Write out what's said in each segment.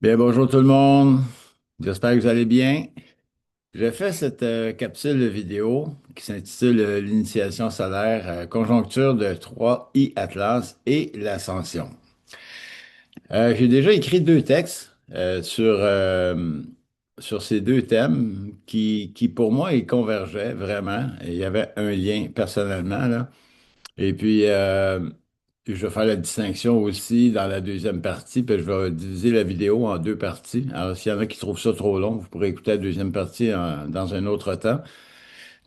Bien, bonjour tout le monde. J'espère que vous allez bien. J'ai fait cette capsule vidéo qui s'intitule L'initiation solaire, conjoncture de 3I Atlas et l'ascension. J'ai déjà écrit deux textes sur ces deux thèmes qui, pour moi, ils convergeaient vraiment. Et il y avait un lien personnellement, là. Et puis, je vais faire la distinction aussi dans la deuxième partie, puis je vais diviser la vidéo en deux parties. Alors, s'il y en a qui trouvent ça trop long, vous pourrez écouter la deuxième partie dans un autre temps.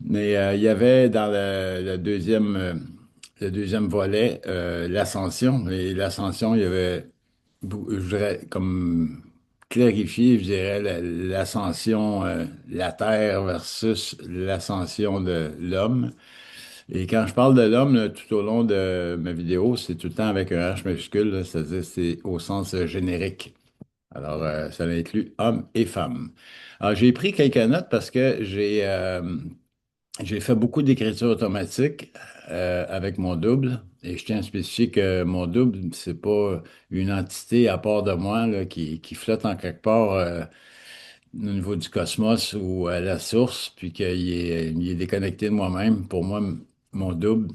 Mais il y avait dans le deuxième volet l'ascension. Et l'ascension, il y avait, je dirais, comme clarifié, je dirais, l'ascension, la Terre versus l'ascension de l'homme. Et quand je parle de l'homme, là, tout au long de ma vidéo, c'est tout le temps avec un H majuscule, là, c'est-à-dire c'est au sens générique. Alors, ça inclut homme et femme. Alors, j'ai pris quelques notes parce que j'ai fait beaucoup d'écriture automatique avec mon double. Et je tiens à spécifier que mon double, c'est pas une entité à part de moi là, qui flotte en quelque part au niveau du cosmos ou à la source, puis il est déconnecté de moi-même. Pour moi, mon double,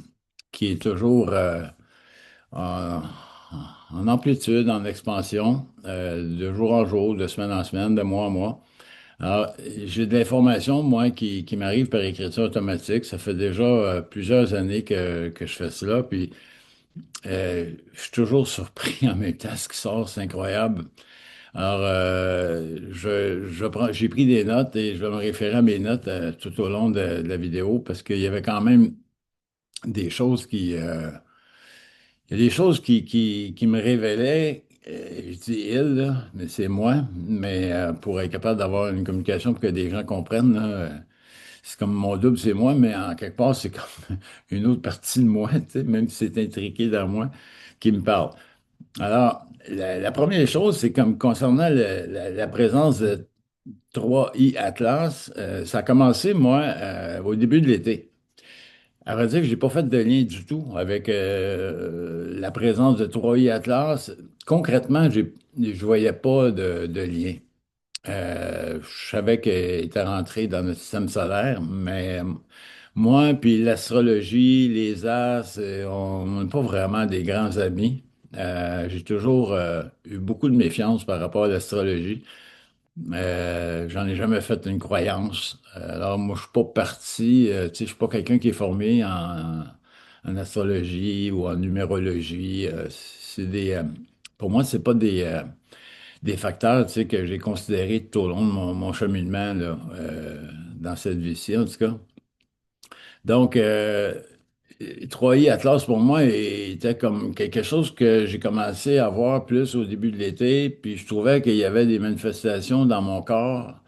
qui est toujours en, en amplitude, en expansion, de jour en jour, de semaine en semaine, de mois en mois. Alors, j'ai de l'information, moi, qui m'arrive par écriture automatique. Ça fait déjà plusieurs années que je fais cela, puis je suis toujours surpris en même temps ce qui sort, c'est incroyable. Alors, j'ai pris des notes et je vais me référer à mes notes tout au long de la vidéo parce qu'il y avait quand même des choses il y a des choses qui me révélaient, je dis il, là, mais c'est moi, mais pour être capable d'avoir une communication pour que des gens comprennent, là, c'est comme mon double, c'est moi, mais en quelque part, c'est comme une autre partie de moi, tu sais, même si c'est intriqué dans moi, qui me parle. Alors, la première chose, c'est comme concernant la présence de 3i Atlas, ça a commencé, moi, au début de l'été. À vrai dire que j'ai pas fait de lien du tout avec la présence de 3i Atlas. Concrètement, je voyais pas de lien. Je savais qu'elle était rentrée dans notre système solaire, mais moi, puis l'astrologie, les astres, on n'est pas vraiment des grands amis. J'ai toujours eu beaucoup de méfiance par rapport à l'astrologie. J'en ai jamais fait une croyance. Alors, moi, je suis pas parti, tu sais, je suis pas quelqu'un qui est formé en astrologie ou en numérologie. Pour moi, c'est pas des facteurs, tu sais, que j'ai considérés tout au long de mon cheminement, là, dans cette vie-ci, en tout cas. Donc, 3i Atlas, pour moi, était comme quelque chose que j'ai commencé à voir plus au début de l'été, puis je trouvais qu'il y avait des manifestations dans mon corps,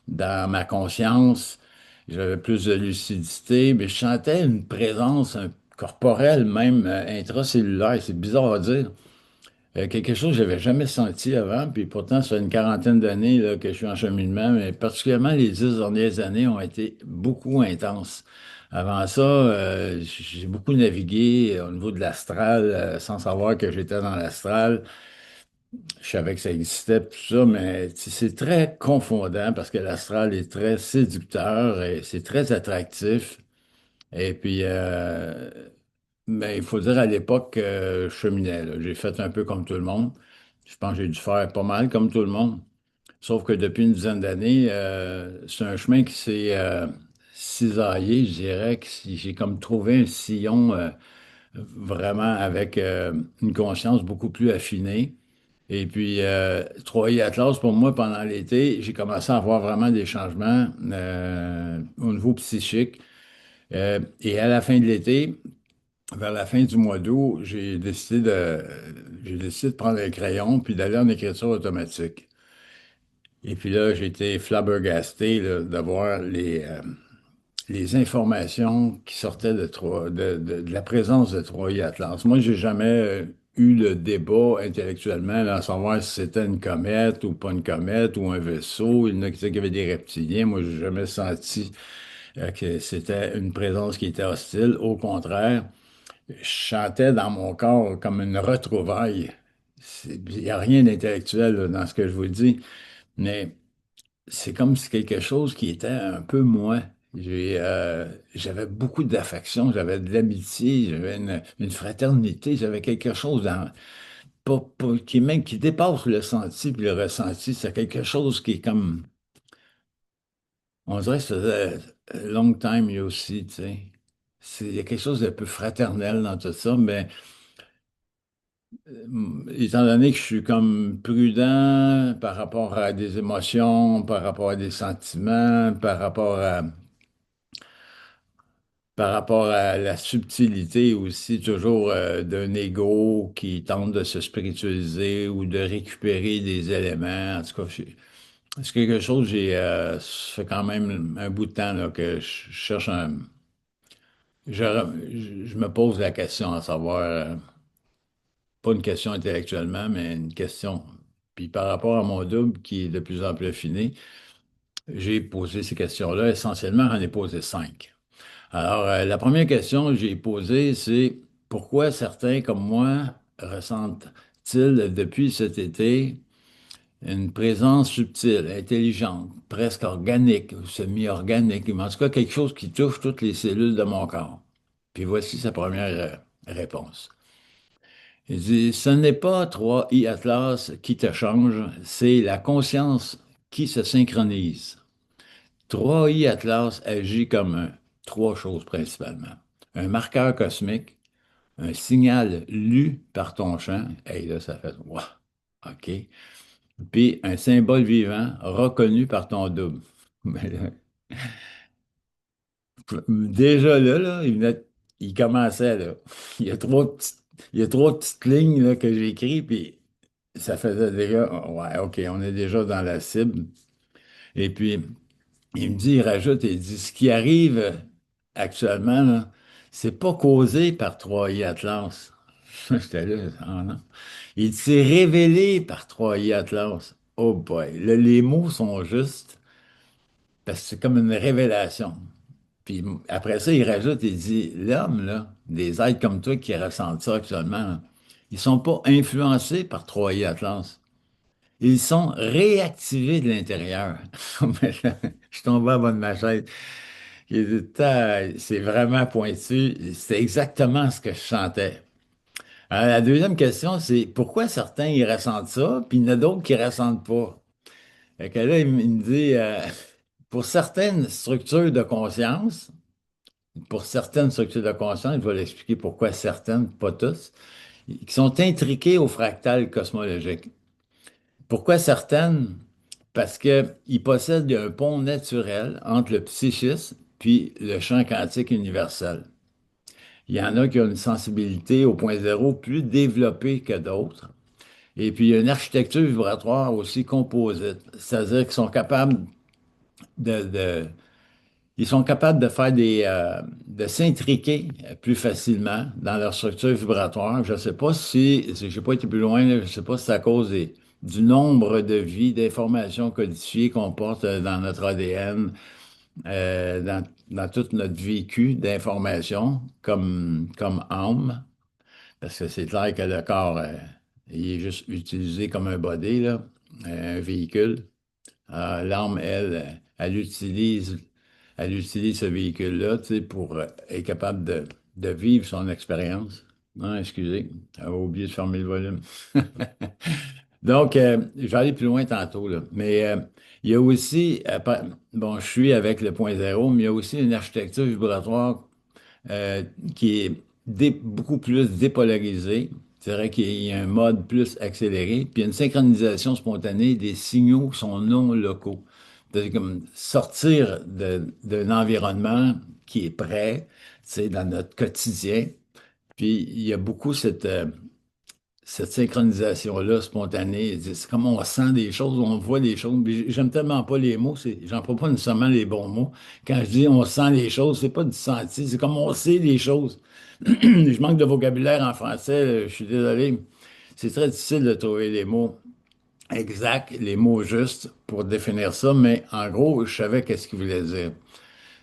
dans ma conscience. J'avais plus de lucidité, mais je sentais une présence corporelle, même intracellulaire. C'est bizarre à dire. Quelque chose que j'avais jamais senti avant, puis pourtant, ça fait une quarantaine d'années là, que je suis en cheminement, mais particulièrement les 10 dernières années ont été beaucoup intenses. Avant ça, j'ai beaucoup navigué au niveau de l'astral, sans savoir que j'étais dans l'astral. Je savais que ça existait, tout ça, mais c'est très confondant parce que l'astral est très séducteur et c'est très attractif. Et puis, mais il faut dire, à l'époque, je cheminais, là. J'ai fait un peu comme tout le monde. Je pense que j'ai dû faire pas mal comme tout le monde. Sauf que depuis une dizaine d'années, c'est un chemin qui s'est cisaillé, je dirais, que j'ai comme trouvé un sillon vraiment avec une conscience beaucoup plus affinée. Et puis, Troy Atlas, pour moi, pendant l'été, j'ai commencé à avoir vraiment des changements au niveau psychique. Et à la fin de l'été, vers la fin du mois d'août, j'ai décidé de prendre un crayon puis d'aller en écriture automatique. Et puis là, j'ai été flabbergasté là, de voir les informations qui sortaient de la présence de Troy Atlas. Moi, j'ai jamais eu le débat intellectuellement là, à savoir si c'était une comète ou pas une comète ou un vaisseau. Il y en a qui disaient qu'il y avait des reptiliens. Moi, j'ai jamais senti que c'était une présence qui était hostile. Au contraire, je sentais dans mon corps comme une retrouvaille. Il n'y a rien d'intellectuel là, dans ce que je vous dis, mais c'est comme si quelque chose qui était un peu moi. J'avais beaucoup d'affection, j'avais de l'amitié, j'avais une fraternité, j'avais quelque chose qui, même, qui dépasse le senti puis le ressenti. C'est quelque chose qui est comme, on dirait que ça faisait a long time you aussi, tu sais. Il y a quelque chose de peu fraternel dans tout ça, mais étant donné que je suis comme prudent par rapport à des émotions, par rapport à des sentiments, par rapport à la subtilité aussi, toujours d'un ego qui tente de se spiritualiser ou de récupérer des éléments. En tout cas, c'est quelque chose, ça fait quand même un bout de temps là, que je cherche je me pose la question à savoir, pas une question intellectuellement, mais une question. Puis par rapport à mon double qui est de plus en plus affiné, j'ai posé ces questions-là. Essentiellement, j'en ai posé cinq. Alors, la première question que j'ai posée, c'est pourquoi certains comme moi ressentent-ils depuis cet été une présence subtile, intelligente, presque organique, ou semi-organique, mais en tout cas quelque chose qui touche toutes les cellules de mon corps. Puis voici sa première réponse. Il dit, ce n'est pas trois I Atlas qui te changent, c'est la conscience qui se synchronise. Trois I Atlas agit comme trois choses principalement. Un marqueur cosmique, un signal lu par ton champ, et là, ça fait wow, OK. Puis un symbole vivant reconnu par ton double. Mais là, déjà là, il commençait là. Il y a il y a trois petites lignes là, que j'ai écrites, puis ça faisait déjà, ouais, OK, on est déjà dans la cible. Et puis, il rajoute, il dit, ce qui arrive actuellement, là, c'est pas causé par Troy Atlas. J'étais là, ah non. Il s'est révélé par Troy Atlas. Oh boy, là, les mots sont justes parce que c'est comme une révélation. Puis après ça, il rajoute, il dit, l'homme, là, des êtres comme toi qui ressentent ça actuellement, là, ils sont pas influencés par Troy Atlas. Ils sont réactivés de l'intérieur. Mais là, je tombe à bas de ma chaise. J'ai dit, c'est vraiment pointu. C'est exactement ce que je sentais. Alors, la deuxième question, c'est pourquoi certains ils ressentent ça, puis il y en a d'autres qui ne ressentent pas. Fait que là, il me dit, pour certaines structures de conscience, pour certaines structures de conscience, je vais l'expliquer pourquoi certaines, pas tous, qui sont intriquées au fractal cosmologique. Pourquoi certaines? Parce qu'ils possèdent un pont naturel entre le psychisme puis le champ quantique universel. Il y en a qui ont une sensibilité au point zéro plus développée que d'autres. Et puis, il y a une architecture vibratoire aussi composite. C'est-à-dire qu'ils sont capables de, ils sont capables de faire de s'intriquer plus facilement dans leur structure vibratoire. Je ne sais pas si j'ai pas été plus loin, là, je ne sais pas si c'est à cause du nombre de vies, d'informations codifiées qu'on porte dans notre ADN, dans tout notre vécu d'informations comme âme, parce que c'est clair que le corps, il est juste utilisé comme un body, là, un véhicule. L'âme, elle utilise ce véhicule-là, tu sais, pour être capable de vivre son expérience. Non, excusez, j'avais oublié de fermer le volume. Donc, je vais aller plus loin tantôt, là. Mais il y a aussi, bon, je suis avec le point zéro, mais il y a aussi une architecture vibratoire euh, qui est beaucoup plus dépolarisé. C'est vrai qu'il y a un mode plus accéléré, puis il y a une synchronisation spontanée des signaux qui sont non locaux. C'est comme sortir d'un environnement qui est prêt, tu sais, dans notre quotidien. Puis il y a beaucoup cette synchronisation-là spontanée. C'est comme on sent des choses, on voit des choses. Mais j'aime tellement pas les mots, j'emploie pas nécessairement les bons mots. Quand je dis on sent les choses, c'est pas du senti, c'est comme on sait les choses. Je manque de vocabulaire en français, je suis désolé. C'est très difficile de trouver les mots exacts, les mots justes pour définir ça, mais en gros, je savais qu'est-ce qu'il voulait dire.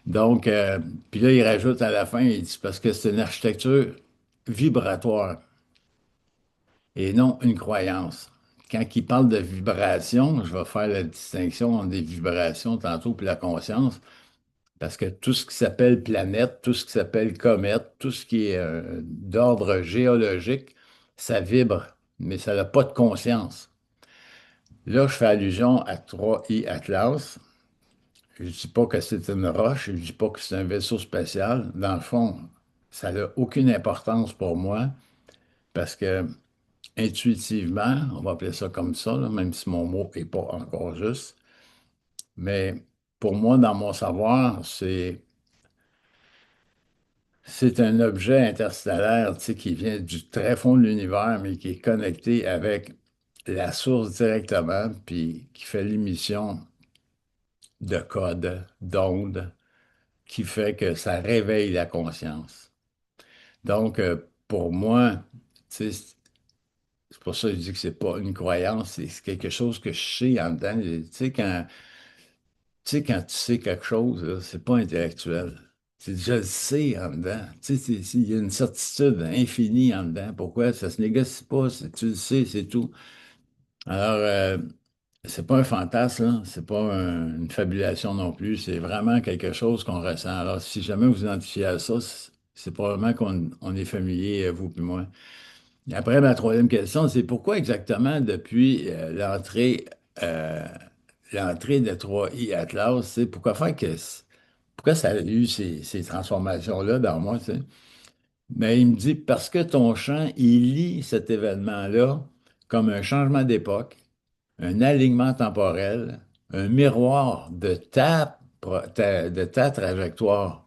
Donc, puis là, il rajoute à la fin, il dit parce que c'est une architecture vibratoire. et non une croyance. Quand il parle de vibration, je vais faire la distinction entre des vibrations tantôt puis la conscience, parce que tout ce qui s'appelle planète, tout ce qui s'appelle comète, tout ce qui est d'ordre géologique, ça vibre, mais ça n'a pas de conscience. Là, je fais allusion à 3I Atlas. Je ne dis pas que c'est une roche, je ne dis pas que c'est un vaisseau spatial. Dans le fond, ça n'a aucune importance pour moi parce que intuitivement, on va appeler ça comme ça, là, même si mon mot n'est pas encore juste, mais pour moi, dans mon savoir, c'est un objet interstellaire, tu sais, qui vient du très fond de l'univers, mais qui est connecté avec la source directement, puis qui fait l'émission de codes, d'ondes, qui fait que ça réveille la conscience. Donc, pour moi, tu sais, c'est pour ça que je dis que c'est pas une croyance, c'est quelque chose que je sais en dedans. Tu sais, quand tu sais quelque chose, là, c'est pas intellectuel. C'est je le sais en dedans. Tu sais, il y a une certitude infinie en dedans. Pourquoi? Ça se négocie pas. Tu le sais, c'est tout. Alors, c'est pas un fantasme, là. C'est pas une fabulation non plus. C'est vraiment quelque chose qu'on ressent. Alors, si jamais vous identifiez à ça, c'est probablement qu'on on est familier, vous et moi. Et après, ma troisième question, c'est pourquoi exactement depuis euh, l'entrée de 3i Atlas, c'est pourquoi ça a eu ces transformations-là dans moi, tu sais? Mais il me dit parce que ton champ, il lit cet événement-là comme un changement d'époque, un alignement temporel, un miroir de ta trajectoire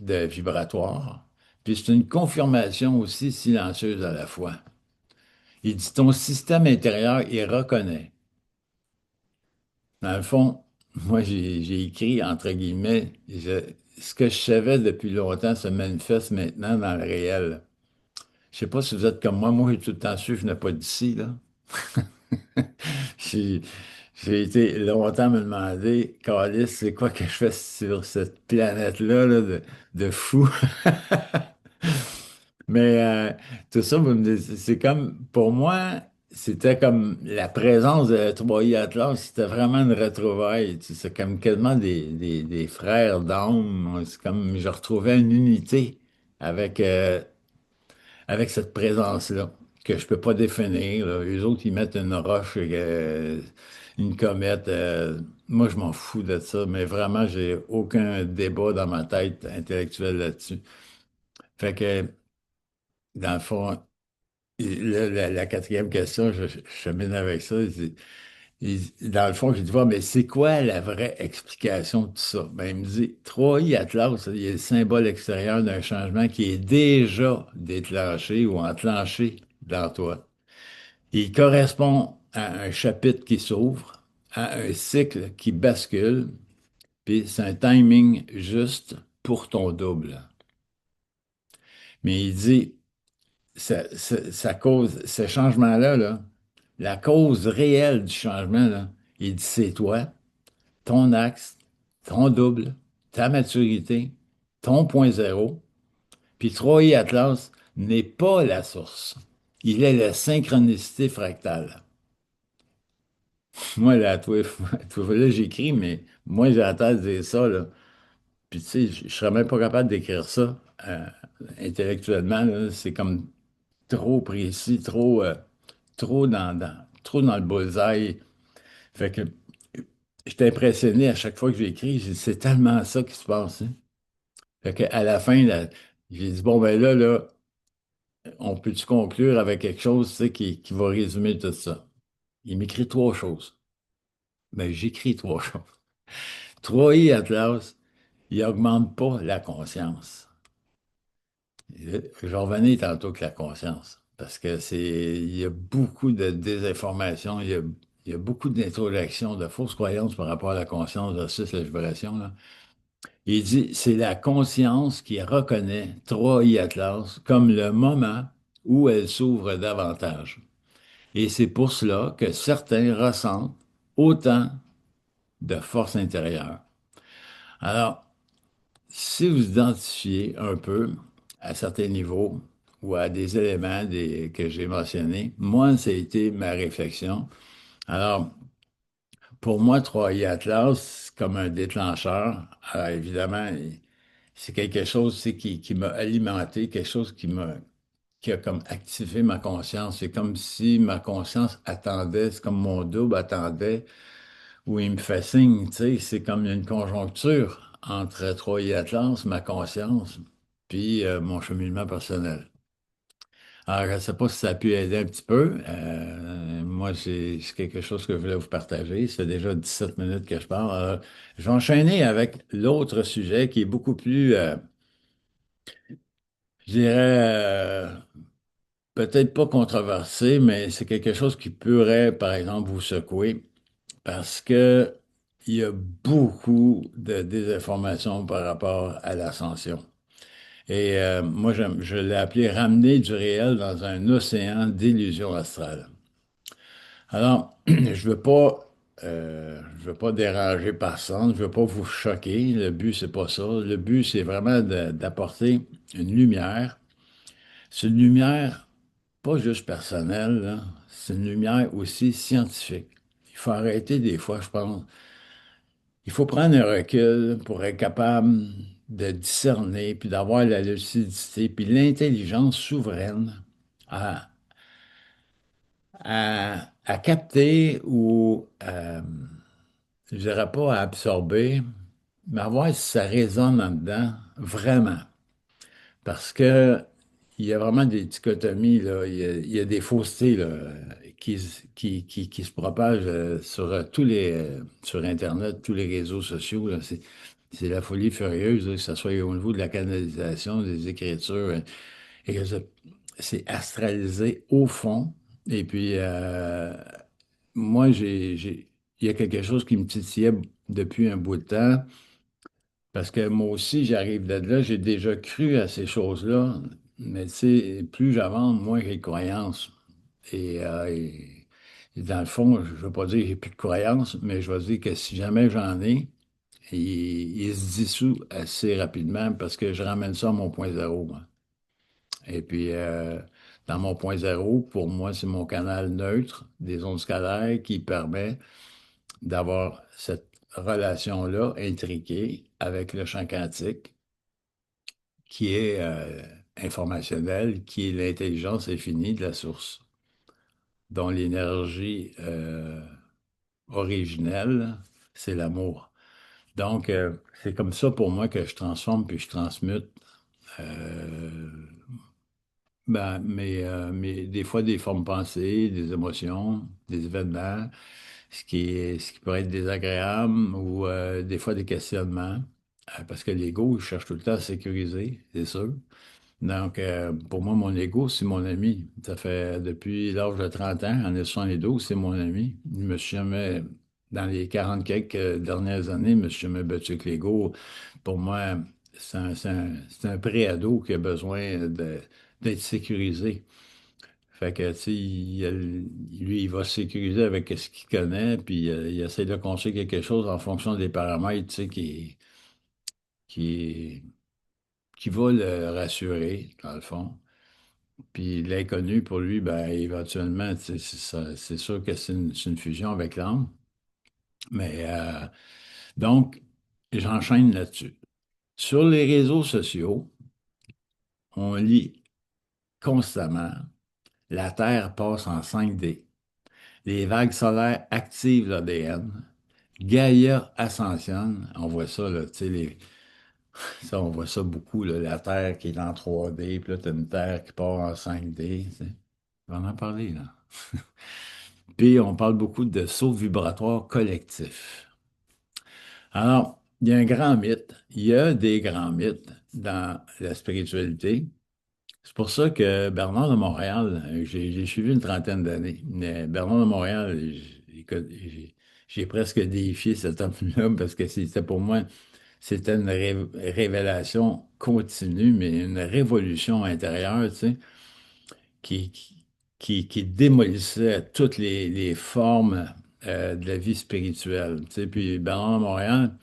de vibratoire, puis c'est une confirmation aussi silencieuse à la fois. Il dit ton système intérieur, il reconnaît. Dans le fond, moi, j'ai écrit, entre guillemets, ce que je savais depuis longtemps se manifeste maintenant dans le réel. Je sais pas si vous êtes comme moi j'ai tout le temps su que je n'ai pas d'ici, là. J'ai j'ai été longtemps me demander, Caliste, c'est quoi que je fais sur cette planète-là, là, de fou? Mais tout ça, c'est comme, pour moi, c'était comme la présence de Troy Atlas, c'était vraiment une retrouvaille. Tu sais, c'est comme quasiment des frères d'âme. C'est comme, je retrouvais une unité avec, avec cette présence-là, que je peux pas définir, là. Eux autres, ils mettent une roche, une comète. Moi, je m'en fous de ça, mais vraiment, j'ai aucun débat dans ma tête intellectuelle là-dessus. Fait que, dans le fond, et là, la quatrième question, je chemine avec ça. Dans le fond, je dis, mais c'est quoi la vraie explication de tout ça? Ben, il me dit, 3i Atlas, il y a le symbole extérieur d'un changement qui est déjà déclenché ou enclenché dans toi. Il correspond à un chapitre qui s'ouvre, à un cycle qui bascule, puis c'est un timing juste pour ton double. Mais il dit, ça cause, ce changement-là, là, la cause réelle du changement, là, il dit c'est toi, ton axe, ton double, ta maturité, ton point zéro. Puis 3i Atlas n'est pas la source. Il est la synchronicité fractale. Moi, là, là, j'écris, mais moi, j'ai la tête de dire ça, là. Puis, tu sais, je ne serais même pas capable d'écrire ça intellectuellement, là. C'est comme trop précis, trop dans le bullseye. Fait que j'étais impressionné à chaque fois que j'écris. J'ai dit, c'est tellement ça qui se passe, hein. Fait que à la fin, là, j'ai dit, bon, ben là, on peut-tu conclure avec quelque chose, tu sais, qui va résumer tout ça? Il m'écrit trois choses. Ben, j'écris trois choses. 3i Atlas, il augmente pas la conscience. Je revenais tantôt que la conscience, parce que il y a beaucoup de désinformation, il y a beaucoup d'introjections, de fausses croyances par rapport à la conscience versus la vibration, là. Il dit, c'est la conscience qui reconnaît 3i Atlas comme le moment où elle s'ouvre davantage. Et c'est pour cela que certains ressentent autant de force intérieure. Alors, si vous identifiez un peu à certains niveaux, ou à des éléments que j'ai mentionnés. Moi, ça a été ma réflexion. Alors, pour moi, 3i Atlas, c'est comme un déclencheur. Alors, évidemment, c'est quelque chose tu sais, qui m'a alimenté, quelque chose qui a comme activé ma conscience. C'est comme si ma conscience attendait, c'est comme mon double attendait, où il me fait signe, tu sais, c'est comme une conjoncture entre 3i Atlas, ma conscience, puis mon cheminement personnel. Alors, je ne sais pas si ça a pu aider un petit peu. Moi, c'est quelque chose que je voulais vous partager. Ça fait déjà 17 minutes que je parle. Alors, je vais enchaîner avec l'autre sujet qui est beaucoup plus, je dirais, peut-être pas controversé, mais c'est quelque chose qui pourrait, par exemple, vous secouer parce que il y a beaucoup de désinformations par rapport à l'ascension. Et moi, je l'ai appelé ramener du réel dans un océan d'illusions astrales. Alors, je veux pas déranger personne, je veux pas vous choquer. Le but, c'est pas ça. Le but, c'est vraiment d'apporter une lumière. C'est une lumière pas juste personnelle, là. C'est une lumière aussi scientifique. Il faut arrêter des fois, je pense. Il faut prendre un recul pour être capable de discerner, puis d'avoir la lucidité, puis l'intelligence souveraine à, à capter ou je dirais pas à absorber, mais à voir si ça résonne en dedans, vraiment. Parce que il y a vraiment des dichotomies, là. Il y a des faussetés, là, qui se propagent sur tous sur Internet, tous les réseaux sociaux, là. C'est la folie furieuse, là, que ce soit au niveau de la canalisation, des écritures, et que c'est astralisé au fond. Et puis, moi, il y a quelque chose qui me titillait depuis un bout de temps, parce que moi aussi, j'arrive de là, j'ai déjà cru à ces choses-là, mais tu sais, plus j'avance, moins j'ai de croyances. Et dans le fond, je ne veux pas dire que j'ai plus de croyances, mais je vais dire que si jamais j'en ai, il se dissout assez rapidement parce que je ramène ça à mon point zéro, moi. Et puis, dans mon point zéro, pour moi, c'est mon canal neutre des ondes scalaires qui permet d'avoir cette relation-là intriquée avec le champ quantique qui est informationnel, qui est l'intelligence infinie de la source, dont l'énergie originelle, c'est l'amour. Donc, c'est comme ça pour moi que je transforme puis je transmute euh, des fois des formes pensées, des émotions, des événements, ce qui pourrait être désagréable ou des fois des questionnements. Parce que l'ego, il cherche tout le temps à sécuriser, c'est sûr. Donc, pour moi, mon ego, c'est mon ami. Ça fait depuis l'âge de 30 ans, en 1972, c'est mon ami. Je me suis jamais, dans les 40 quelques dernières années, je me suis jamais battu avec l'ego. Pour moi, c'est un préado qui a besoin d'être sécurisé. Fait que, tu sais, lui, il va se sécuriser avec ce qu'il connaît, puis il essaie de construire quelque chose en fonction des paramètres, tu sais, qui, qui va le rassurer, dans le fond. Puis l'inconnu, pour lui, ben, éventuellement, tu sais, c'est sûr que c'est une fusion avec l'âme. Mais donc, j'enchaîne là-dessus. Sur les réseaux sociaux, on lit constamment la Terre passe en 5D. Les vagues solaires activent l'ADN. Gaïa ascensionne. On voit ça, là, tu sais, ça, on voit ça beaucoup, là, la Terre qui est en 3D, puis là, tu as une Terre qui part en 5D. Tu sais. On va en parler, là. Puis on parle beaucoup de saut vibratoire collectif. Alors, il y a un grand mythe. Il y a des grands mythes dans la spiritualité. C'est pour ça que Bernard de Montréal, j'ai suivi une trentaine d'années. Mais Bernard de Montréal, écoute, j'ai presque déifié cet homme-là parce que c'était pour moi, c'était une révélation continue, mais une révolution intérieure, tu sais, qui, qui démolissait toutes les formes de la vie spirituelle. Tu sais. Puis Bernard de Montréal,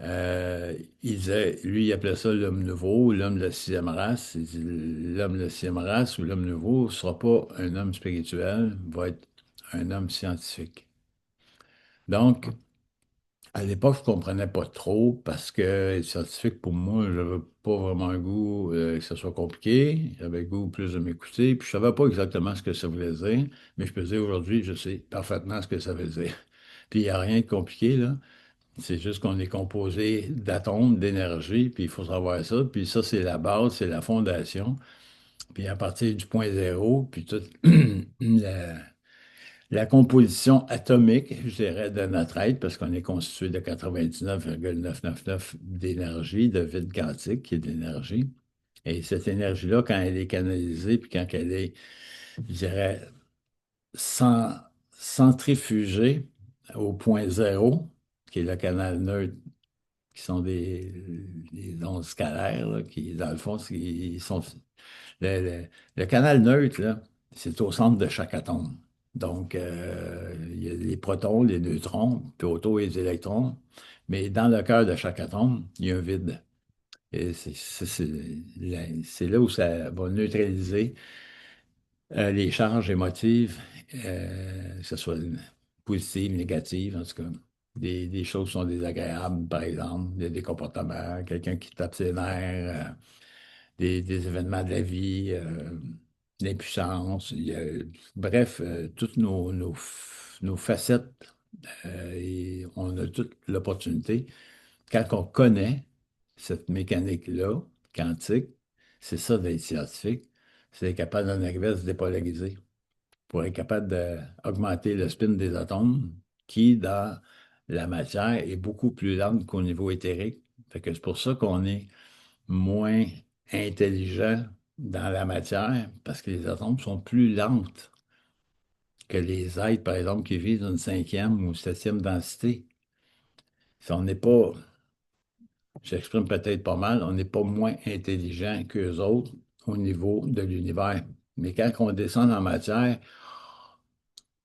Euh, lui, il appelait ça l'homme nouveau, l'homme de la sixième race. Il dit, l'homme de la sixième race ou l'homme nouveau ne sera pas un homme spirituel, va être un homme scientifique. Donc, à l'époque, je ne comprenais pas trop parce que être scientifique, pour moi, je n'avais pas vraiment le goût que ce soit compliqué. J'avais le goût plus de m'écouter. Puis je ne savais pas exactement ce que ça voulait dire, mais je peux dire aujourd'hui, je sais parfaitement ce que ça veut dire. Puis il n'y a rien de compliqué, là. C'est juste qu'on est composé d'atomes, d'énergie, puis il faut savoir ça. Puis ça, c'est la base, c'est la fondation. Puis à partir du point zéro, puis toute la composition atomique, je dirais, de notre être, parce qu'on est constitué de 99,999 d'énergie, de vide quantique, qui est d'énergie. Et cette énergie-là, quand elle est canalisée, puis quand elle est, je dirais, centrifugée au point zéro, qui est le canal neutre, qui sont des ondes scalaires, là, qui, dans le fond, ils sont le, le- le canal neutre, là, c'est au centre de chaque atome. Donc, il y a les protons, les neutrons, puis autour, les électrons. Mais dans le cœur de chaque atome, il y a un vide. Et c'est là où ça va neutraliser les charges émotives, que ce soit positives, négatives, en tout cas. Des choses qui sont désagréables, par exemple, des comportements, quelqu'un qui tape ses nerfs, des événements de la vie, l'impuissance, bref, toutes nos facettes, et on a toute l'opportunité. Quand on connaît cette mécanique-là, quantique, c'est ça d'être scientifique, c'est être capable d'en arriver à se dépolariser pour être capable d'augmenter le spin des atomes qui, dans la matière, est beaucoup plus lente qu'au niveau éthérique. Fait que c'est pour ça qu'on est moins intelligent dans la matière parce que les atomes sont plus lentes que les êtres, par exemple, qui vivent d'une cinquième ou septième densité. Si on n'est pas, j'exprime peut-être pas mal, on n'est pas moins intelligent qu'eux autres au niveau de l'univers. Mais quand on descend en matière,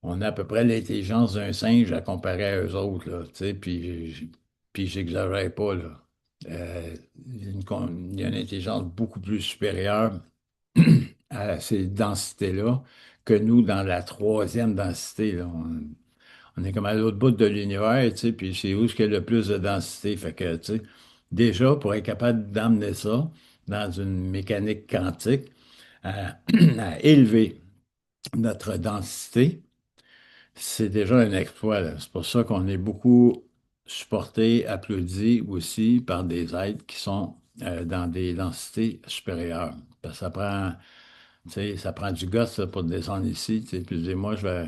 on a à peu près l'intelligence d'un singe à comparer à eux autres, là, tu sais, puis j'exagère pas, là. Il y a une intelligence beaucoup plus supérieure à ces densités-là que nous dans la troisième densité, là. On est comme à l'autre bout de l'univers, tu sais, puis c'est où est-ce qu'il y a le plus de densité. Fait que, tu sais, déjà, pour être capable d'amener ça dans une mécanique quantique, à, à élever notre densité, c'est déjà un exploit, là. C'est pour ça qu'on est beaucoup supporté, applaudi aussi par des êtres qui sont dans des densités supérieures. Parce que tu sais, ça prend du gosse là, pour descendre ici. Tu sais. Puis je dis, moi, je vais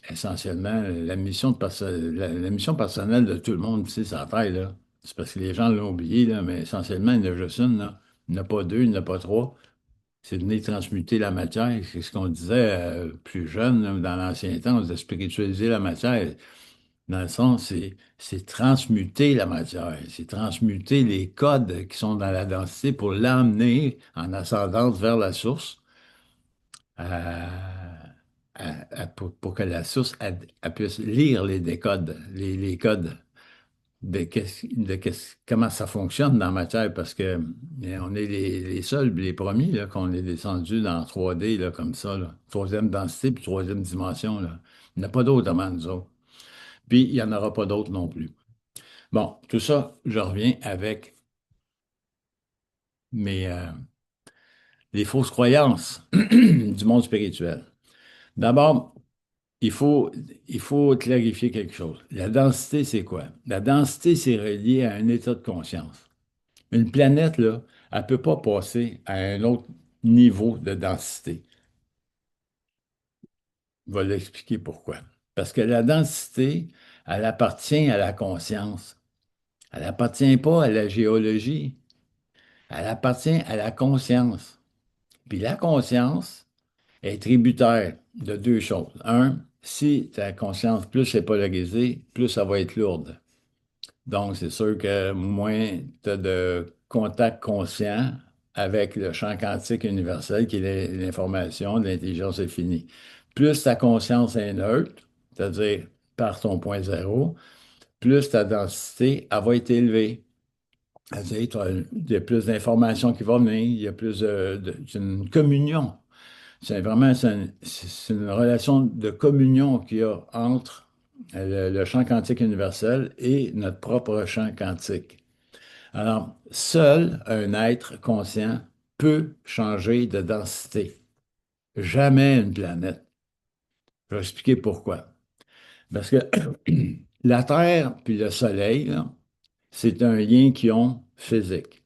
essentiellement, la mission personnelle de tout le monde ici, ça taille, là. C'est parce que les gens l'ont oublié, là, mais essentiellement, il y en a juste une, là. Il n'y en a pas deux, il n'y en a pas trois. C'est de venir transmuter la matière. C'est ce qu'on disait plus jeune, là, dans l'ancien temps, on disait spiritualiser la matière. Dans le sens, c'est transmuter la matière, c'est transmuter les codes qui sont dans la densité pour l'amener en ascendance vers la source à- pour que la source elle puisse lire les décodes, les codes comment ça fonctionne dans la matière, parce que on est les seuls, les premiers, là, qu'on est descendu dans 3D, là, comme ça, là. Troisième densité, puis troisième dimension, là. Il n'y en a pas d'autres avant nous autres. Puis, il n'y en aura pas d'autres non plus. Bon, tout ça, je reviens avec mes, les fausses croyances du monde spirituel. D'abord, il faut, il faut clarifier quelque chose. La densité, c'est quoi? La densité, c'est relié à un état de conscience. Une planète, là, elle ne peut pas passer à un autre niveau de densité. Je vais l'expliquer pourquoi. Parce que la densité, elle appartient à la conscience. Elle n'appartient pas à la géologie. Elle appartient à la conscience. Puis la conscience est tributaire de deux choses. Un, si ta conscience plus est polarisée, plus ça va être lourde. Donc, c'est sûr que moins tu as de contact conscient avec le champ quantique universel qui est l'information, l'intelligence infinie. Plus ta conscience est neutre, c'est-à-dire par ton point zéro, plus ta densité, elle va être élevée. C'est-à-dire, il y a plus d'informations qui vont venir, il y a plus c'est une communion. C'est une relation de communion qu'il y a entre le champ quantique universel et notre propre champ quantique. Alors, seul un être conscient peut changer de densité. Jamais une planète. Je vais expliquer pourquoi. Parce que la Terre puis le Soleil, là, c'est un lien qui ont physique,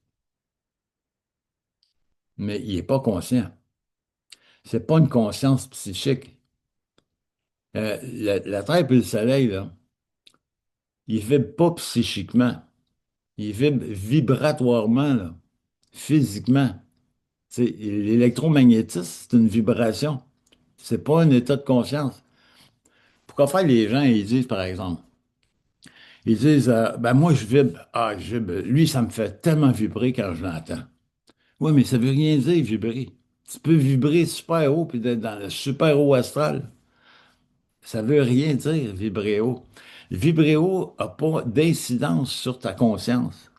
mais il n'est pas conscient. C'est pas une conscience psychique. La Terre puis le Soleil, là, ils vibrent pas psychiquement. Ils vibrent vibratoirement, là, physiquement. L'électromagnétisme, c'est une vibration. C'est pas un état de conscience. Pourquoi faire les gens, ils disent, par exemple, ils disent, ben moi, je vibre. Ah, je vibre. Lui, ça me fait tellement vibrer quand je l'entends. Oui, mais ça veut rien dire, vibrer. Tu peux vibrer super haut puis d'être dans le super haut astral. Ça veut rien dire, vibrer haut. Vibrer haut n'a pas d'incidence sur ta conscience.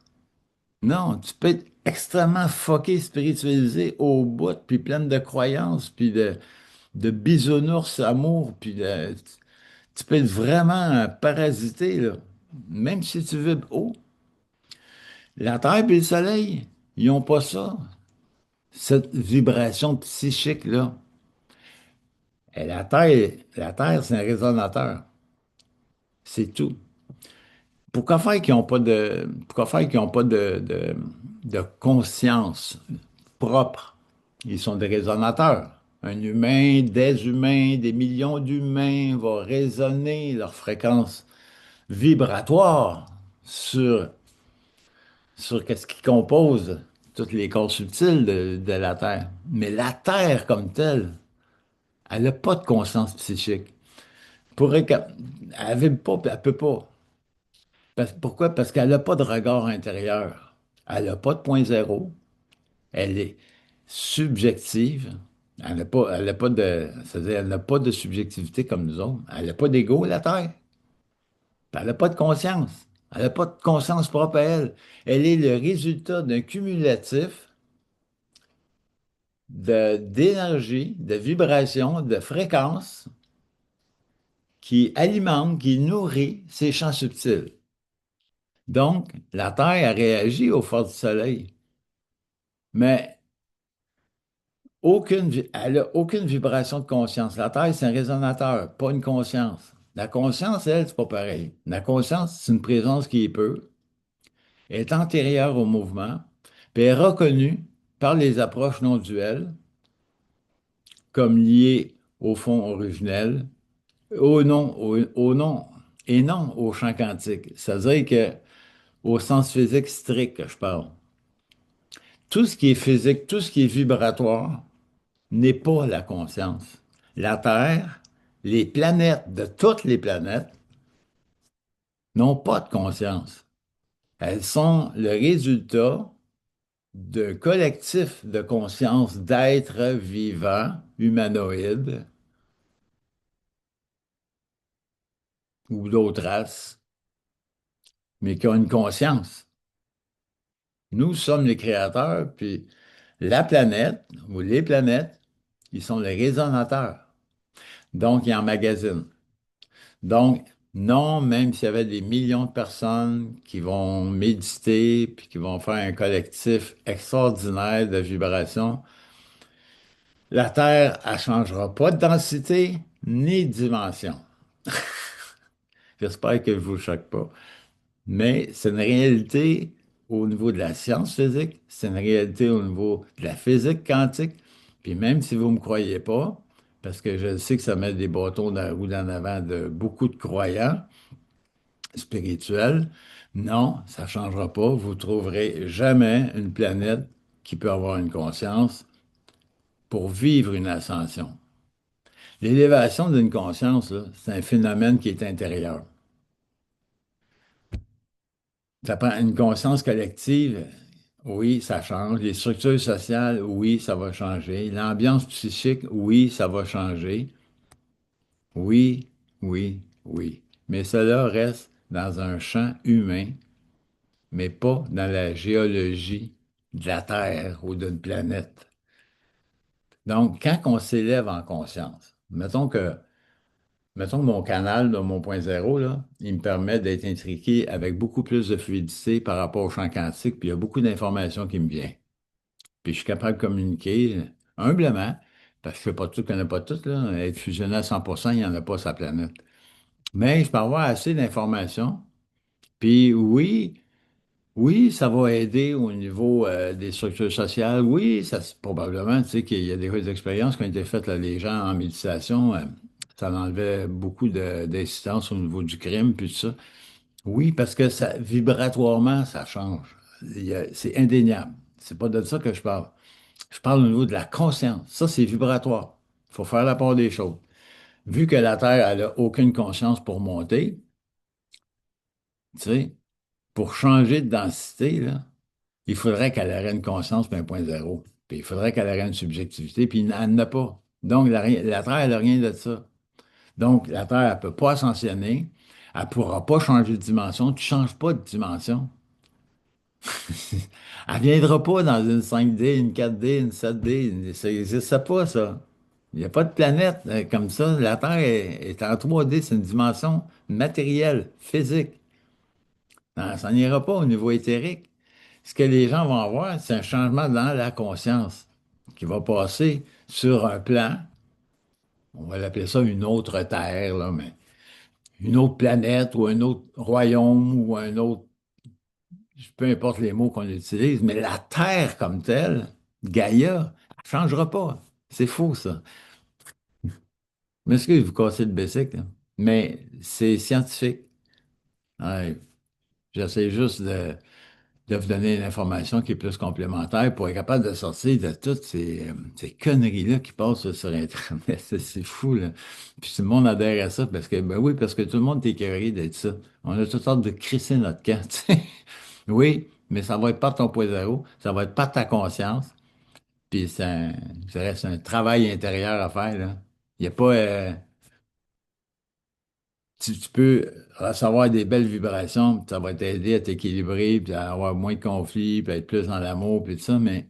Non, tu peux être extrêmement fucké, spiritualisé au bout, puis plein de croyances, puis de bisounours amour, tu peux être vraiment parasité, là. Même si tu vibres haut. La Terre et le Soleil, ils n'ont pas ça, cette vibration psychique-là. Et la Terre, c'est un résonateur. C'est tout. Pourquoi faire qu'ils n'ont pas de conscience propre? Ils sont des résonateurs. Un humain, des humains, des millions d'humains vont résonner leur fréquence vibratoire sur, sur qu'est-ce qui compose tous les corps subtils de la Terre. Mais la Terre comme telle, elle n'a pas de conscience psychique. Elle vibre pas, puis elle peut pas. Pourquoi? Parce qu'elle n'a pas de regard intérieur. Elle n'a pas de point zéro. Elle est subjective. Elle n'a pas c'est-à-dire, elle n'a pas de subjectivité comme nous autres. Elle n'a pas d'ego, la Terre. Puis elle n'a pas de conscience. Elle n'a pas de conscience propre à elle. Elle est le résultat d'un cumulatif d'énergie, de vibration, de fréquence qui alimente, qui nourrit ces champs subtils. Donc, la Terre a réagi aux forces du Soleil. Mais elle n'a aucune vibration de conscience. La Terre, c'est un résonateur, pas une conscience. La conscience, elle, c'est pas pareil. La conscience, c'est une présence qui est peu, elle est antérieure au mouvement, puis elle est reconnue par les approches non duelles comme liées au fond originel, au non, et non au champ quantique. C'est-à-dire que au sens physique strict que je parle. Tout ce qui est physique, tout ce qui est vibratoire, n'est pas la conscience. La Terre, les planètes de toutes les planètes n'ont pas de conscience. Elles sont le résultat d'un collectif de conscience d'êtres vivants, humanoïdes ou d'autres races, mais qui ont une conscience. Nous sommes les créateurs, puis la planète ou les planètes, ils sont les résonateurs. Donc, ils emmagasinent. Donc, non, même s'il y avait des millions de personnes qui vont méditer puis qui vont faire un collectif extraordinaire de vibrations, la Terre, elle ne changera pas de densité ni de dimension. J'espère que je ne vous choque pas. Mais c'est une réalité au niveau de la science physique, c'est une réalité au niveau de la physique quantique. Puis même si vous ne me croyez pas, parce que je sais que ça met des bâtons dans la roue d'en avant de beaucoup de croyants, spirituel, non, ça ne changera pas. Vous trouverez jamais une planète qui peut avoir une conscience pour vivre une ascension. L'élévation d'une conscience, là, c'est un phénomène qui est intérieur. Ça prend une conscience collective, oui, ça change. Les structures sociales, oui, ça va changer. L'ambiance psychique, oui, ça va changer. Oui, oui, oui. Mais cela reste dans un champ humain mais pas dans la géologie de la Terre ou d'une planète. Donc, quand on s'élève en conscience, mettons que mon canal, là, mon point zéro, là, il me permet d'être intriqué avec beaucoup plus de fluidité par rapport au champ quantique, puis il y a beaucoup d'informations qui me viennent. Puis je suis capable de communiquer humblement, parce que je ne fais pas tout, je connais pas tout, là. Être fusionné à 100%, il n'y en a pas sur la planète. Mais je peux avoir assez d'informations. Puis oui, oui, ça va aider au niveau des structures sociales. Oui, ça, probablement, tu sais, qu'il y a des expériences qui ont été faites, là, les gens en méditation, ça enlevait beaucoup d'incidence au niveau du crime, puis tout ça. Oui, parce que ça, vibratoirement, ça change. C'est indéniable. C'est pas de ça que je parle. Je parle au niveau de la conscience. Ça, c'est vibratoire. Il faut faire la part des choses. Vu que la Terre, elle n'a aucune conscience pour monter, tu sais, pour changer de densité, là, il faudrait qu'elle ait une conscience puis un point zéro. Puis il faudrait qu'elle ait une subjectivité, puis elle n'en a pas. Donc, la Terre, elle n'a rien de ça. Donc, la Terre, elle ne peut pas ascensionner. Elle ne pourra pas changer de dimension. Tu ne changes pas de dimension. Elle ne viendra pas dans une 5D, une 4D, une 7D. Ça n'existe pas, ça. Il n'y a pas de planète comme ça. La Terre est en 3D. C'est une dimension matérielle, physique. Non, ça n'ira pas au niveau éthérique. Ce que les gens vont avoir, c'est un changement dans la conscience qui va passer sur un plan, on va l'appeler ça une autre Terre, là, mais une autre planète ou un autre royaume ou un autre, peu importe les mots qu'on utilise, mais la Terre comme telle, Gaïa, elle ne changera pas. C'est faux, ça. Mais est-ce que vous cassez le basic, là? Mais c'est scientifique. Ouais, j'essaie juste de vous donner une information qui est plus complémentaire pour être capable de sortir de toutes ces conneries-là qui passent sur Internet. C'est fou, là. Puis tout le monde adhère à ça parce que, ben oui, parce que tout le monde est écœuré d'être ça. On a toutes sortes de crisser notre camp, tu sais. Oui, mais ça va être par ton point zéro, ça va être par ta conscience, puis ça reste un travail intérieur à faire, là. Il n'y a pas, tu peux recevoir des belles vibrations, puis ça va t'aider à t'équilibrer, puis à avoir moins de conflits, puis à être plus dans l'amour, puis tout ça, mais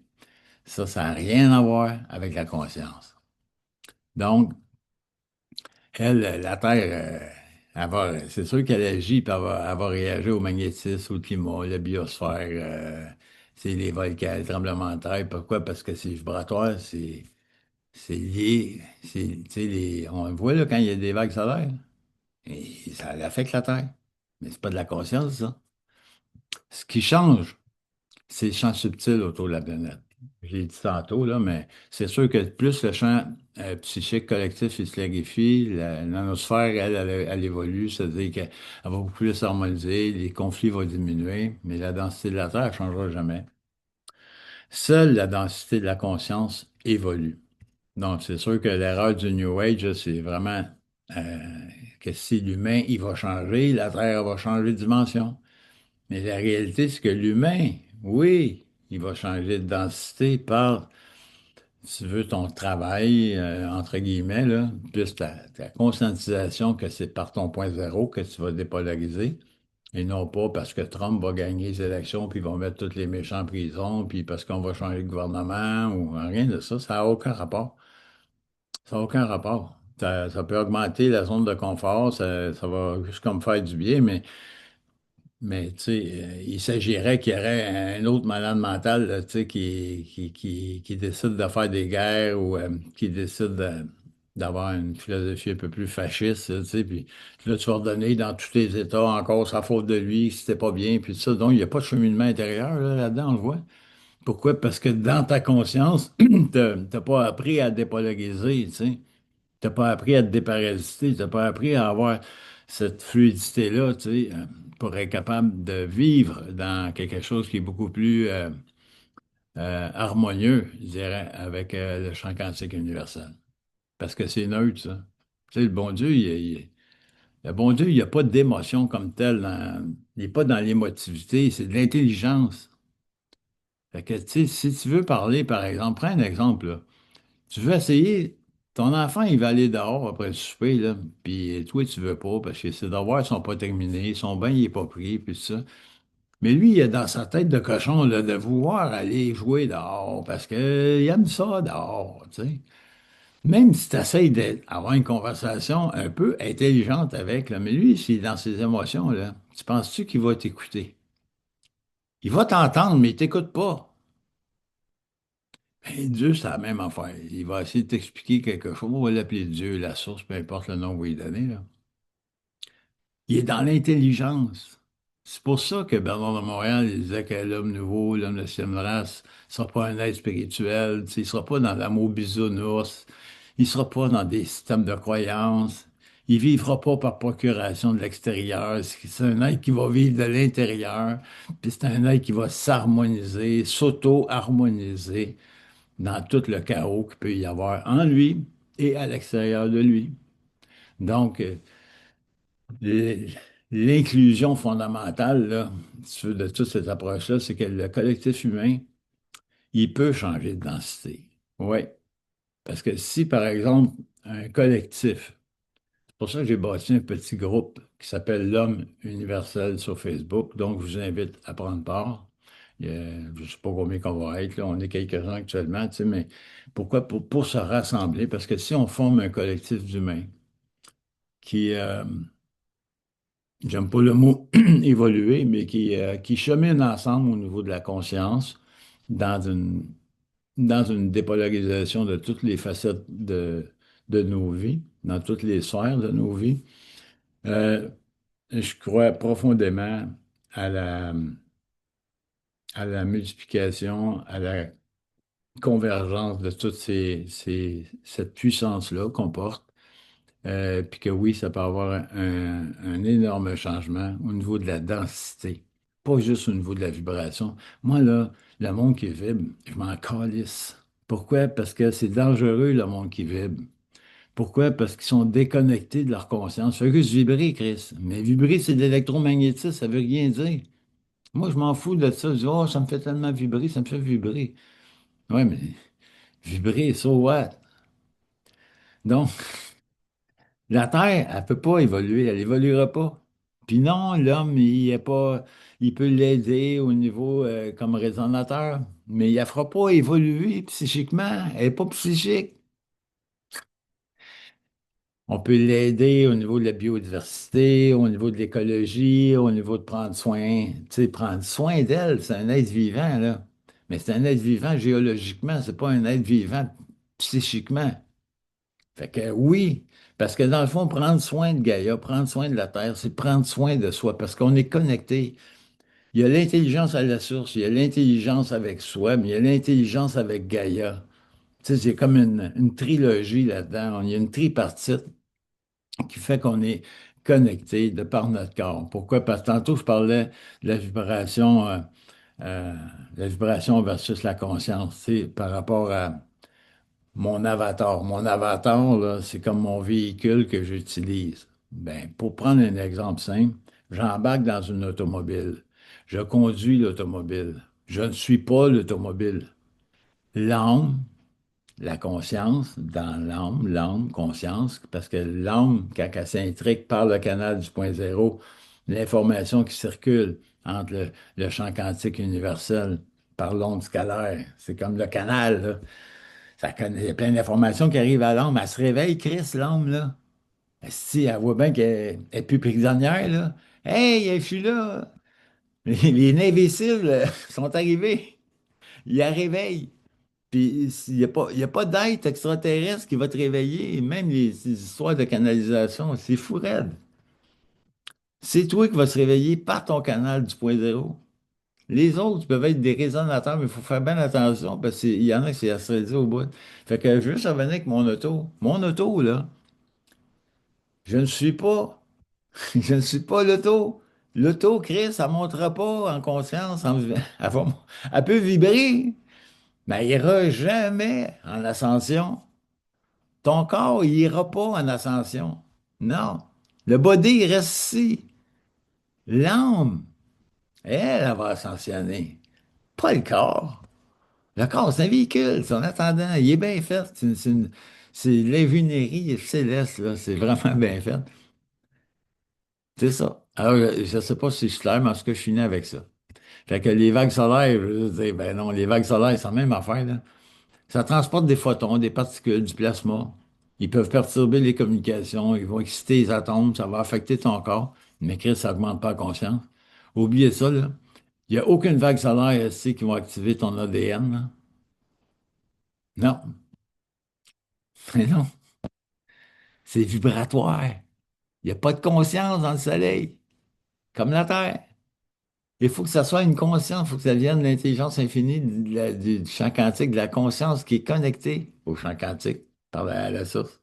ça n'a rien à voir avec la conscience. Donc, elle, la Terre, c'est sûr qu'elle agit, puis elle va réagir au magnétisme, au climat, la biosphère, c'est les volcans, les tremblements de terre. Pourquoi? Parce que c'est vibratoire, c'est lié, tu sais, on le voit là, quand il y a des vagues solaires, et ça affecte la Terre. Mais c'est pas de la conscience, ça. Ce qui change, c'est le champ subtil autour de la planète. Je l'ai dit tantôt, là, mais c'est sûr que plus le champ psychique collectif il se clarifie, la nanosphère, elle évolue, c'est-à-dire qu'elle va beaucoup plus s'harmoniser, les conflits vont diminuer, mais la densité de la Terre ne changera jamais. Seule la densité de la conscience évolue. Donc, c'est sûr que l'erreur du New Age, là, c'est vraiment euh, que si l'humain, il va changer, la Terre va changer de dimension. Mais la réalité, c'est que l'humain, oui, il va changer de densité par, si tu veux, ton travail, entre guillemets, là, plus ta conscientisation que c'est par ton point zéro que tu vas dépolariser, et non pas parce que Trump va gagner les élections, puis ils vont mettre tous les méchants en prison, puis parce qu'on va changer de gouvernement, ou rien de ça, ça n'a aucun rapport. Ça n'a aucun rapport. Ça peut augmenter la zone de confort, ça va juste comme faire du bien, mais tu sais, il s'agirait qu'il y aurait un autre malade mental, là, tu sais, qui décide de faire des guerres ou qui décide d'avoir une philosophie un peu plus fasciste, là, tu sais, puis là, tu vas redonner dans tous les États encore sa faute de lui, si c'était pas bien, puis tout ça. Donc, il n'y a pas de cheminement intérieur là, là-dedans, on le voit. Pourquoi? Parce que dans ta conscience, t'as pas appris à dépolariser, tu sais. T'as pas appris à te déparasiter, t'as pas appris à avoir cette fluidité-là, tu sais, pour être capable de vivre dans quelque chose qui est beaucoup plus harmonieux, je dirais, avec le champ quantique universel. Parce que c'est neutre, ça. Tu sais, le bon Dieu, le bon Dieu, il n'y a pas d'émotion comme telle. Il n'est pas dans l'émotivité, c'est de l'intelligence. Fait que, tu sais, si tu veux parler, par exemple, prends un exemple, là. Tu veux essayer, ton enfant, il va aller dehors après le souper, là, puis toi, tu veux pas, parce que ses devoirs sont pas terminés, son bain, il est pas pris, puis ça. Mais lui, il a dans sa tête de cochon là, de vouloir aller jouer dehors parce qu'il aime ça dehors, tu sais. Même si tu essaies d'avoir une conversation un peu intelligente avec, là, mais lui, s'il est dans ses émotions, là, tu penses-tu qu'il va t'écouter? Il va t'entendre, mais il t'écoute pas. Ben, Dieu, c'est la même affaire. Il va essayer de t'expliquer quelque chose. On va l'appeler Dieu, la source, peu importe le nom qu'on va lui donner, là. Il est dans l'intelligence. C'est pour ça que Bernard de Montréal, il disait que l'homme nouveau, l'homme de sixième race, ne sera pas un être spirituel, tu sais, il ne sera pas dans l'amour bisounours, il ne sera pas dans des systèmes de croyances, il ne vivra pas par procuration de l'extérieur, c'est un être qui va vivre de l'intérieur, puis c'est un être qui va s'harmoniser, s'auto-harmoniser dans tout le chaos qu'il peut y avoir en lui et à l'extérieur de lui. Donc, L- L'inclusion fondamentale, là, si tu veux, de toute cette approche-là, c'est que le collectif humain, il peut changer de densité. Oui. Parce que si, par exemple, un collectif, c'est pour ça que j'ai bâti un petit groupe qui s'appelle l'Homme universel sur Facebook, donc je vous invite à prendre part. Je ne sais pas combien qu'on va être, là, on est quelques-uns actuellement, tu sais, mais pourquoi? Pour se rassembler, parce que si on forme un collectif d'humains qui, j'aime pas le mot évoluer, mais qui cheminent ensemble au niveau de la conscience dans dans une dépolarisation de toutes les facettes de nos vies, dans toutes les sphères de nos vies. Euh, je crois profondément à à la multiplication, à la convergence de toute cette puissance-là qu'on porte. Puis que oui, ça peut avoir un énorme changement au niveau de la densité, pas juste au niveau de la vibration. Moi, là, le monde qui vibre, je m'en calisse. Pourquoi? Parce que c'est dangereux, le monde qui vibre. Pourquoi? Parce qu'ils sont déconnectés de leur conscience. Ça fait juste vibrer, Chris. Mais vibrer, c'est de l'électromagnétisme, ça veut rien dire. Moi, je m'en fous de ça. Je dis, oh, ça me fait tellement vibrer, ça me fait vibrer. Ouais, mais vibrer, so what? Donc, la Terre, elle peut pas évoluer, elle évoluera pas. Puis non, l'homme, il est pas, il peut l'aider au niveau comme résonateur, mais il ne fera pas évoluer psychiquement. Elle n'est pas psychique. On peut l'aider au niveau de la biodiversité, au niveau de l'écologie, au niveau de prendre soin, tu sais, prendre soin d'elle. C'est un être vivant, là. Mais c'est un être vivant géologiquement, c'est pas un être vivant psychiquement. Fait que oui, parce que dans le fond, prendre soin de Gaïa, prendre soin de la Terre, c'est prendre soin de soi, parce qu'on est connecté. Il y a l'intelligence à la source, il y a l'intelligence avec soi, mais il y a l'intelligence avec Gaïa. Tu sais, c'est comme une trilogie là-dedans. Il y a une tripartite qui fait qu'on est connecté de par notre corps. Pourquoi? Parce que tantôt, je parlais de euh, la vibration versus la conscience, tu sais, par rapport à mon avatar. Mon avatar, là, c'est comme mon véhicule que j'utilise. Ben, pour prendre un exemple simple, j'embarque dans une automobile. Je conduis l'automobile. Je ne suis pas l'automobile. L'âme, la conscience, dans l'âme, conscience, parce que l'âme, quand elle s'intrigue par le canal du point zéro, l'information qui circule entre le champ quantique universel par l'onde scalaire, c'est comme le canal, là. Il y a plein d'informations qui arrivent à l'âme. Elle se réveille, Chris, l'âme, là. Si elle voit bien qu'elle est plus prisonnière, là. Hey, je suis là. Les Invincibles sont arrivés. Ils la réveillent. Puis il y a pas d'être extraterrestre qui va te réveiller. Même ces histoires de canalisation, c'est fou raide. C'est toi qui vas se réveiller par ton canal du point zéro. Les autres peuvent être des résonateurs, mais il faut faire bien attention parce qu'il y en a qui c'est astréisé au bout. Fait que je veux juste revenir avec mon auto. Mon auto, là, je ne suis pas, je ne suis pas l'auto. L'auto, Chris, ça ne montera pas en conscience. Elle peut vibrer, mais elle n'ira jamais en ascension. Ton corps, il n'ira pas en ascension. Non. Le body, il reste ici. L'âme, elle va ascensionner. Pas le corps. Le corps, c'est un véhicule, c'est en attendant. Il est bien fait. C'est l'ingénierie céleste, là. C'est vraiment bien fait. C'est ça. Alors, je ne sais pas si je suis clair, mais en tout cas, je finis avec ça. Fait que les vagues solaires, je veux dire, ben non, les vagues solaires, c'est la même affaire, là. Ça transporte des photons, des particules, du plasma. Ils peuvent perturber les communications, ils vont exciter les atomes, ça va affecter ton corps. Mais Chris, ça augmente pas la conscience. Oubliez ça, là. Il n'y a aucune vague solaire ici qui va activer ton ADN, là. Non, mais non, c'est vibratoire. Il n'y a pas de conscience dans le soleil, comme la Terre. Il faut que ça soit une conscience, il faut que ça vienne de l'intelligence infinie, du champ quantique, de la conscience qui est connectée au champ quantique par la source.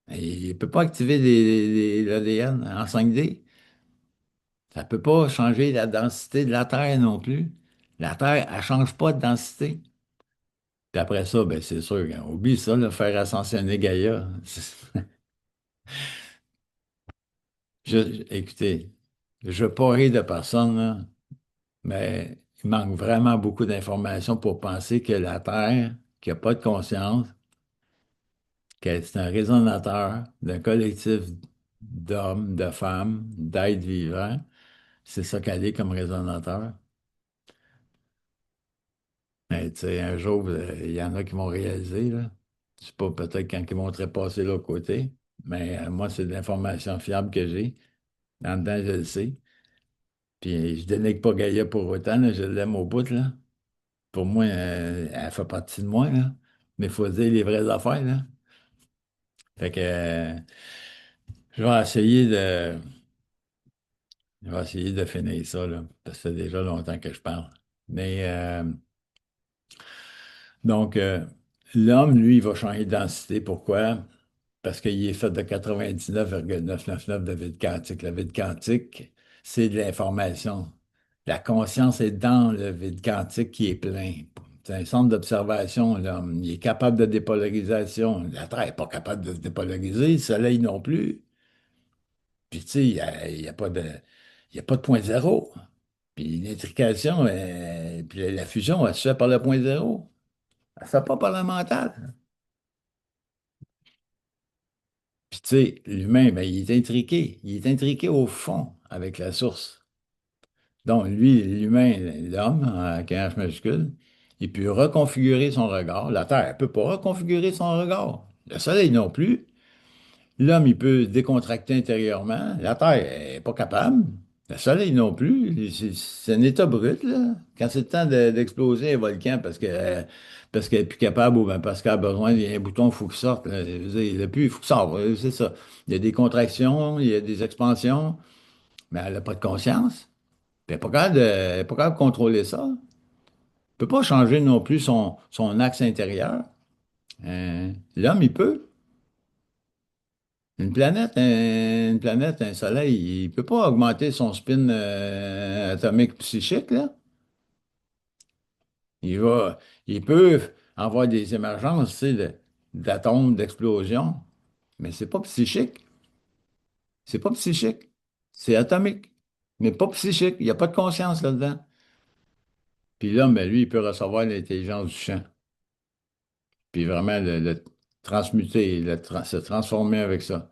Et il ne peut pas activer l'ADN en 5D. Ça ne peut pas changer la densité de la Terre non plus. La Terre, elle ne change pas de densité. Puis après ça, ben c'est sûr, hein, oublie ça, là, faire ascensionner Gaïa. Écoutez, je ne veux pas rire de personne, là, mais il manque vraiment beaucoup d'informations pour penser que la Terre, qui n'a pas de conscience, que c'est un résonateur d'un collectif d'hommes, de femmes, d'êtres vivants. C'est ça qu'elle est comme résonateur. Mais tu sais, un jour, il y en a qui vont réaliser, là. Je sais pas, peut-être quand ils vont trépasser de l'autre côté. Mais moi, c'est de l'information fiable que j'ai. En dedans, je le sais. Puis je dénigre pas Gaïa pour autant, là, je l'aime au bout, là. Pour moi, elle fait partie de moi, là. Mais il faut dire les vraies affaires, là. Fait que je vais essayer de, je vais essayer de finir ça, là, parce que ça fait déjà longtemps que je parle. Mais donc, l'homme, lui, il va changer de densité. Pourquoi? Parce qu'il est fait de 99,999 de vide quantique. Le vide quantique, c'est de l'information. La conscience est dans le vide quantique qui est plein. C'est un centre d'observation, l'homme. Il est capable de dépolarisation. La Terre n'est pas capable de se dépolariser, le Soleil non plus. Puis, tu sais, il y a pas de point zéro. Puis l'intrication, puis la fusion, elle se fait par le point zéro. Elle ne se fait pas par le mental. Puis tu sais, l'humain, ben, il est intriqué. Il est intriqué au fond avec la source. Donc, lui, l'humain, l'homme, avec un H majuscule, il peut reconfigurer son regard. La Terre, elle ne peut pas reconfigurer son regard. Le Soleil non plus. L'homme, il peut se décontracter intérieurement. La Terre n'est pas capable. Le Soleil non plus. C'est un état brut, là. Quand c'est le temps d'exploser un volcan parce qu'elle n'est plus capable ou bien parce qu'elle a besoin, il y a un bouton, il faut qu'il sorte, là. Je veux dire, il n'a plus, il faut qu'il sorte. C'est ça. Il y a des contractions, il y a des expansions, mais elle n'a pas de conscience. Puis elle n'est pas capable elle est pas capable de contrôler ça. Elle ne peut pas changer non plus son axe intérieur. L'homme, il peut. Une planète, un soleil, il ne peut pas augmenter son spin atomique psychique, là. Il va, il peut avoir des émergences, tu sais, d'atomes, d'explosions, mais c'est pas psychique. C'est pas psychique. C'est atomique, mais pas psychique. Il n'y a pas de conscience là-dedans. Puis l'homme, ben, lui, il peut recevoir l'intelligence du champ, puis vraiment le transmuter, se transformer avec ça.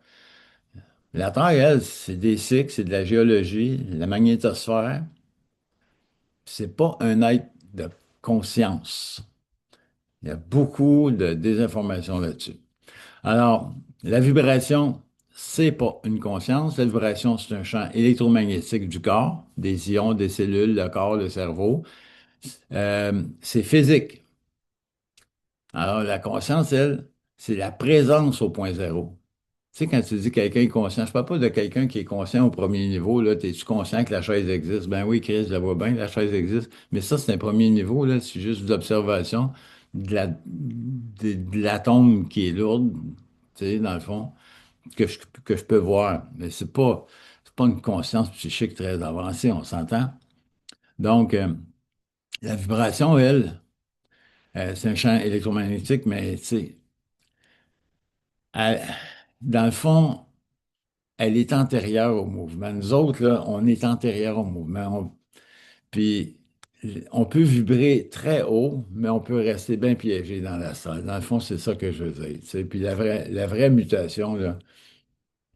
La Terre, elle, c'est des cycles, c'est de la géologie, la magnétosphère. C'est pas un être de conscience. Il y a beaucoup de désinformation là-dessus. Alors, la vibration, c'est pas une conscience. La vibration, c'est un champ électromagnétique du corps, des ions, des cellules, le corps, le cerveau. C'est physique. Alors, la conscience, elle, c'est la présence au point zéro. Tu sais, quand tu dis quelqu'un est conscient, je parle pas de quelqu'un qui est conscient au premier niveau, là, es-tu conscient que la chaise existe? Ben oui, Chris, je la vois bien, la chaise existe. Mais ça, c'est un premier niveau, là, c'est juste de l'observation de l'atome qui est lourde, tu sais, dans le fond, que je peux voir. Mais c'est pas une conscience psychique très avancée, on s'entend. Donc, la vibration, elle, c'est un champ électromagnétique, mais tu sais, elle- dans le fond, elle est antérieure au mouvement. Nous autres, là, on est antérieur au mouvement. Puis, on peut vibrer très haut, mais on peut rester bien piégé dans la salle. Dans le fond, c'est ça que je veux dire. Tu sais. Puis la vraie mutation, là,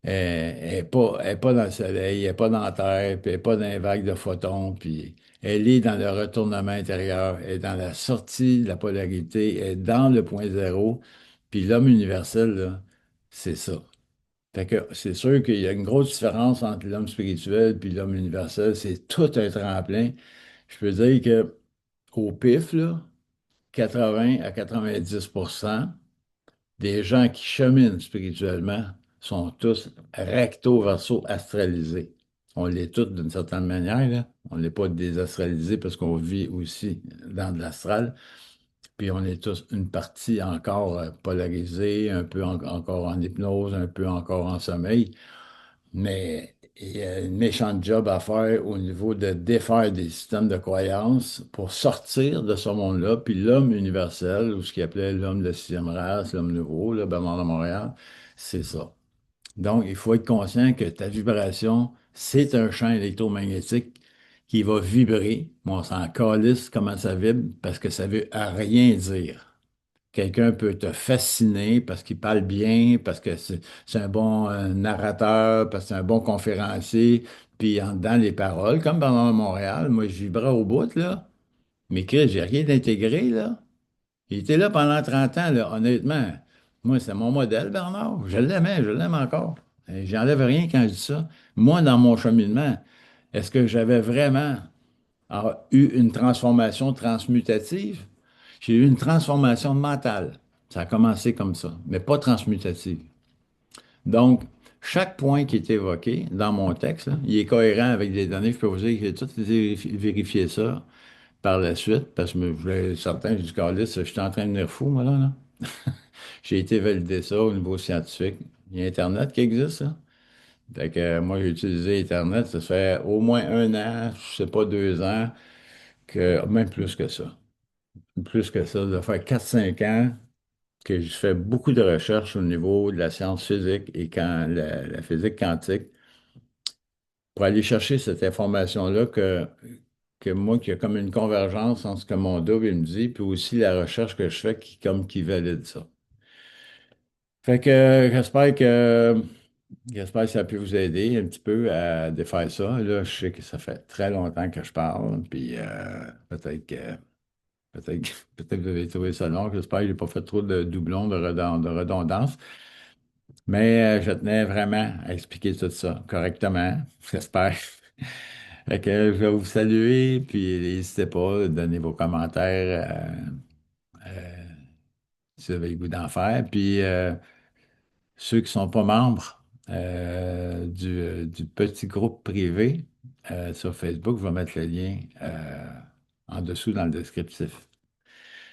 Elle est pas dans le soleil, elle n'est pas dans la terre, puis elle n'est pas dans les vagues de photons, puis elle est dans le retournement intérieur, elle est dans la sortie de la polarité, elle est dans le point zéro, puis l'homme universel, là, c'est ça. Fait que c'est sûr qu'il y a une grosse différence entre l'homme spirituel puis l'homme universel. C'est tout un tremplin. Je peux dire que au pif, là, 80 à 90% des gens qui cheminent spirituellement sont tous recto-verso astralisés. On l'est tous d'une certaine manière, là. On n'est pas désastralisé parce qu'on vit aussi dans de l'astral. Puis on est tous une partie encore polarisée, un peu encore en hypnose, un peu encore en sommeil. Mais il y a une méchante job à faire au niveau de défaire des systèmes de croyances pour sortir de ce monde-là. Puis l'homme universel, ou ce qu'il appelait l'homme de sixième race, l'homme nouveau, là, Bernard de Montréal, c'est ça. Donc, il faut être conscient que ta vibration, c'est un champ électromagnétique qui va vibrer. Bon, on s'en calisse comment ça vibre parce que ça veut rien dire. Quelqu'un peut te fasciner parce qu'il parle bien, parce que c'est un bon narrateur, parce que c'est un bon conférencier, puis en dedans les paroles, comme pendant Montréal, moi je vibrais au bout, là. Mais Chris, j'ai rien intégré, là. Il était là pendant 30 ans, là, honnêtement. Moi, c'est mon modèle, Bernard. Je l'aimais, je l'aime encore. Et j'enlève rien quand je dis ça. Moi, dans mon cheminement, est-ce que j'avais vraiment eu une transformation transmutative? J'ai eu une transformation mentale. Ça a commencé comme ça, mais pas transmutative. Donc, chaque point qui est évoqué dans mon texte, là, il est cohérent avec des données. Je peux vous dire que j'ai tout vérifié ça par la suite, parce que je voulais être certain, j'ai dit, Carlis, je suis en train de devenir fou, moi, là. J'ai été valider ça au niveau scientifique. Il y a Internet qui existe, ça. Fait que moi, j'ai utilisé Internet, ça fait au moins un an, je sais pas 2 ans, même plus que ça. Plus que ça, ça fait 4 5 ans que je fais beaucoup de recherches au niveau de la science physique et la physique quantique pour aller chercher cette information-là que moi, qu'il y a comme une convergence entre ce que mon double il me dit, puis aussi la recherche que je fais qui valide ça. Fait que j'espère que ça a pu vous aider un petit peu à défaire ça. Là, je sais que ça fait très longtemps que je parle, puis peut-être, peut-être que vous avez trouvé ça long. J'espère que je n'ai pas fait trop de doublons, de redondance. Mais je tenais vraiment à expliquer tout ça correctement, j'espère. Fait que je vais vous saluer, puis n'hésitez pas à donner vos commentaires si vous avez le goût d'en faire. Puis ceux qui ne sont pas membres du petit groupe privé sur Facebook, je vais mettre le lien en dessous dans le descriptif.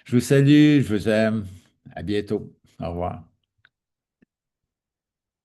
Je vous salue, je vous aime. À bientôt. Au revoir.